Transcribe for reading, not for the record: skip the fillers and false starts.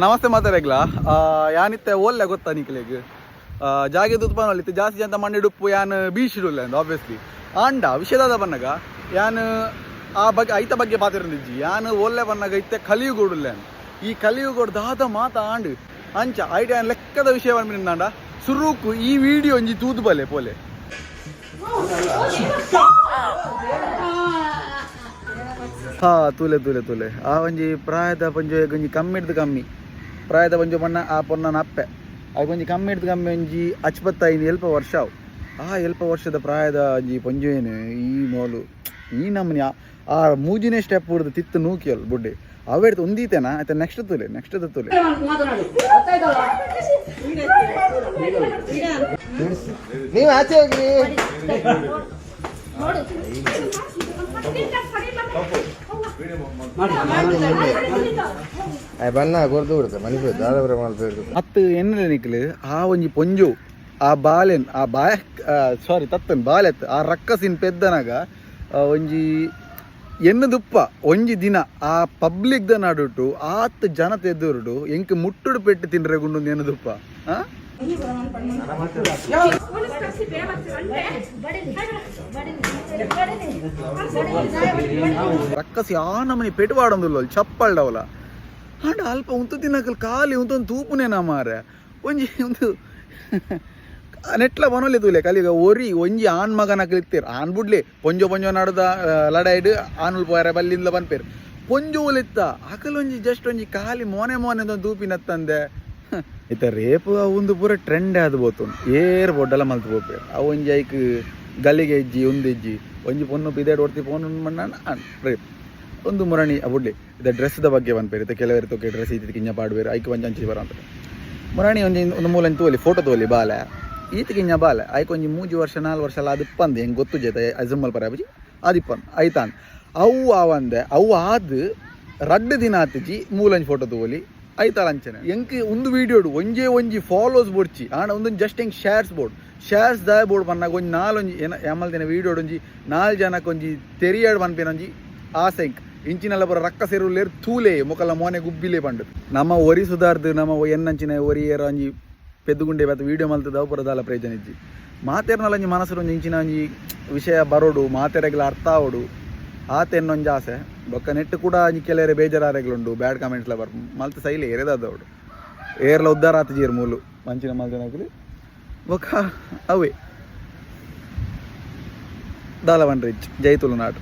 ನಮಸ್ತೆ ಮಾತಾಡಗ್ಲಾ ಯಾನಿತ್ತೆ ಓಲ್ಲೆ ಗೊತ್ತಾ ನಿಕ್ಲೆಗ್ ಜಾಗೆ ತುತ್ಪನಲ್ಲಿತ್ತು ಜಾಸ್ತಿ ಜನ ಮಣ್ಣಿಡುಪ್ಪು ಯಾನ್ ಬೀಸಿಡುಲ್ಲ ಅಂದ ಆಬ್ವಿಯಸ್ಲಿ ಆಂಡ ವಿಷಯದ ಬನ್ನಗ ಯಾನ್ ಆ ಬಗ್ಗೆ ಐತ ಬಗ್ಗೆ ಪಾತಿರಂದಿಜ್ಜಿ ಯಾನ್ ಓಲ್ಲೆ ಬನ್ನಗ ಇತ್ತೆ ಕಲಿಯುಗೋಡುಲ್ಲ ಈ ಕಲಿಯುಗೋಡು ದಾದ ಮಾತ ಆಂಡ್ ಅಂಚ ಐಟ ಯಾನ್ ಲೆಕ್ಕದ ವಿಷಯ ಬಂದ್ಬಿಂದಾಂಡ ಸುರುಕು ಈ ವಿಡಿಯೋ ಒಂಜಿ ತೂದು ಬಲೆ ಪೋಲೆ ಹಾ ತುಲೆ ತುಲೆ ತುಲೆ ಆ ಒಂಜಿ ಪ್ರಾಯದ ಪಂಜೆ ಒಂಜಿ ಕಮ್ಮಿ ಹಿಡ್ದು ಕಮ್ಮಿ ಪ್ರಾಯದ ಪಂಜೆ ಬಣ್ಣ ಆ ಪೊನ್ನ ಅಪ್ಪೆ ಆಗ ಒಂಜಿ ಕಮ್ಮಿ ಹಿಡ್ದು ಕಮ್ಮಿ ಒಂಜಿ 85 ಎಲ್ಪ ವರ್ಷ ಅವು ಆ ಎಲ್ಪ ವರ್ಷದ ಪ್ರಾಯದ ಒಂಜಿ ಪಂಜೇನು ಈ ಮೋಲು ಈ ನಮ್ಮನಿ ಆ ಮೂಜಿನೇ ಸ್ಟೆಪ್ ಹಿಡ್ದು ತಿತ್ತು ನೂಕಿಯಲ್ ಬುಡ್ಡೆ ಅವೆಡ್ದು ಒಂದೀತೇನಾ ಆಯ್ತಾ ನೆಕ್ಸ್ಟ್ ತುಲೆ ನೀವು ಆಚೆ ಹೋಗ್ರಿ ಬಣ್ಣ ಕೊರ್ದು ಬಿಡುತ್ತೆ ಮನುಷ್ಯ ದಾಳಬ್ರೆ ಮಾಡ್ಬೇಕು ಅತ್ತು ಎಣ್ಣೆ ನಿಕ್ಲು ಆ ಒಂಜಿ ಪೊಂಜು ಆ ಬಾಲೆನ್ ಆ ಬಾಯ ಸಾರಿ ತತ್ತನ್ ಬಾಲೆತ್ ಆ ರಕ್ಕಸಿನ ಪೆದ್ದನಾಗ ಒಂಜಿ ಎನ್ನದುಪ್ಪ ಒಂಜಿ ದಿನ ಆ ಪಬ್ಲಿಕ್ ದ ನಾಡುಟ್ಟು ಆತ್ ಜನ ತೆದ್ದುರುಡು ಎಂಕ್ ಮುಟ್ಟುಡು ಪೆಟ್ಟು ತಿನ್ರೆ ಗುಂಡು ಎನ್ನದುಪ್ಪ ರಕ್ಕಸಿ ಆ ನಮನಿ ಪೆಟ್ಟು ಪಾಡೊಂದುಲ್ಲ ಚಪ್ಪಲ್ಡವಲ ಆಂಡ ಅಲ್ಪ ಉಂತು ತಿನ್ನಕಲ್ ಖಾಲಿ ಉಂತೊಂದು ತೂಪುನೇನ ಮಾರೆ ಒಂಜಿ ಒಂದು ನೆಟ್ಲ ಬನೊಲೆ ತೂಲೆ ಕಲಿಗ ಒರಿ ಒಂಜಿ ಆನ್ ಮಗನ ಕಲಿತೀರ್ ಆನ್ ಬುಡ್ಲಿ ಪೊಂಜೋ ನಾಡ್ದ ಲಡಾಯ್ಡು ಆನುಲ್ ಪೋಯರ ಬಲ್ಲಿಂದ ಬನ್ಪೇರು ಪೊಂಜು ಒಲಿತ್ತ ಅಕಲ್ ಒಂಜಿ ಜಸ್ಟ್ ಒಂಜಿ ಖಾಲಿ ಮೋನೆ ತೂಪಿನತ್ತಂದೆ ಇತ್ತ ರೇಪು ಒಂದು ಪೂರ ಟ್ರೆಂಡ್ ಆದ್ ಬೋತು ಏರ್ ಬೊಡ್ಡಲ ಮಲ್ತು ಹೋಗ್ಬೇರು ಅವು ಒಂಜಿ ಐಕ್ ಗಲ್ಲಿಗೆ ಇಜ್ಜಿ ಒಂದಿಜ್ಜಿ ಒಂಜಿ ಪೊನ್ನು ಬಿದೇಡ್ ಹೊಡ್ತಿ ಪೋನ್ ಮಣ್ಣ ರೇಪ್ ಒಂದು ಮುರಣಿ ಬುಡ್ಲಿ ಇದು ಡ್ರೆಸ್ದ ಬಗ್ಗೆ ಬಂದ್ಪೇರು ಇತ್ತು ಕೆಲವರು ತೊಕ್ಕೆ ಡ್ರೆಸ್ ಇತ್ತು ಕಿಂಜ ಪಾಡ್ಬೇರು ಐಕ್ ಒಂಜಿ ಅಂಚಿ ಬರ ಅಂತ ಮುರಣಿ ಒಂದು ಮೂಲಂಚು ತೋಲಿ ಫೋಟೋ ತೋಲಿ ಬಾಲೆ ಈತ ಕಿಂಜ ಬಾಲೆ ಐಕ್ ಒಂಜಿ 3 ವರ್ಷ 4 ವರ್ಷ ಅಲ್ಲ ಅದಿಪ್ಪಂದು ಹೆಂಗೆ ಗೊತ್ತು ಜೈತೆ ಅಜಮ್ಮಲ್ ಪರಾಬಜಿ ಅದಿಪ್ಪಂದು ಐತಾನ್ ಅವು ಆವಂದೆ ಅವು ಆದ್ ರಡ್ಡು ದಿನ ಆತಿಜಿ ಮೂಲಂಜಿ ಫೋಟೋ ತೋಲಿ ಐತಾಳ ಅಂಚನೆ ಎಂಕ್ ಒಂದು ವಿಡಿಯೋಡು ಒಂಜಿ ಫಾಲೋಸ್ ಬೋಡ್ಚಿ ಆಂಡ ಒಂದೊಂದು ಜಸ್ಟ್ ಹೆಂಗೆ ಶೇರ್ಸ್ ದಾಯ ಬೋರ್ಡ್ ಬಂದಾಗ ಒಂಜಿ 4 ಏನ ಯಾಮಲ್ದಿನ ವಿಡಿಯೋಡು ಒಂಜಿ 4 ಜನಕ್ಕೆ ಒಂಜಿ ತೆರಿಯಾಡು ಬನ್ಪೇನ ಒಂಜಿ ಆಸೆ ಇಂಕ್ ಇಂಚಿನೆಲ್ಲ ಬರೋ ರಕ್ಕ ಸೇರುಲೇರು ತೂಲೆ ಮೊಕಲ ಮೋನೆ ಗುಬ್ಬಿಲೇ ಪಂಡು ನಮ್ಮ ಒರಿ ಸುಧಾರ್ದು ನಮ್ಮ ಎನ್ನಂಚಿನ ಒರಿ ಏರ ಒಂಜಿ ಪೆದ್ದುಗುಂಡೆ ಬತ್ತು ವೀಡಿಯೋ ಮಲ್ತದ ಬರೋದಲ್ಲ ಪ್ರಯೋಜನ ಇಜ್ಜಿ ಮಾತೇರ್ನಲ್ಲ ಒಂಜಿ ಮನಸ್ಸು ಒಂಜಿ ಇಂಚಿನ ಒಂಜಿ ವಿಷಯ ಬರೋಡು ಮಾತೆರೆಗ್ಲ ಅರ್ಥ ಆವೋಡು ಆತೆನ್ನೊಂಜಿ ಆಸೆ ಬೊಕ್ಕ ನೆಟ್ಟು ಕೂಡ ಒಂಜಿ ಕೆಲವರೆ ಬೇಜಾರಾರೆಗ್ಲುಂಡು ಬ್ಯಾಡ್ ಕಮೆಂಟ್ಸ್ಲ ಬರ್ ಮಲ್ತು ಸೈಲೆ ಎರೆದವಡು ಏರ್ಲ ಉದ್ದಾರ ಆತಜೀರ್ ಮೂಲು ಮಂಚಿನ ಮಲ್ತನಕಲಿ ಬೊಕ್ಕ ಅವೇ ದಾಲ ಬಂಡ್ರಿಜ್ ಜೈ ತುಳುನಾಡು.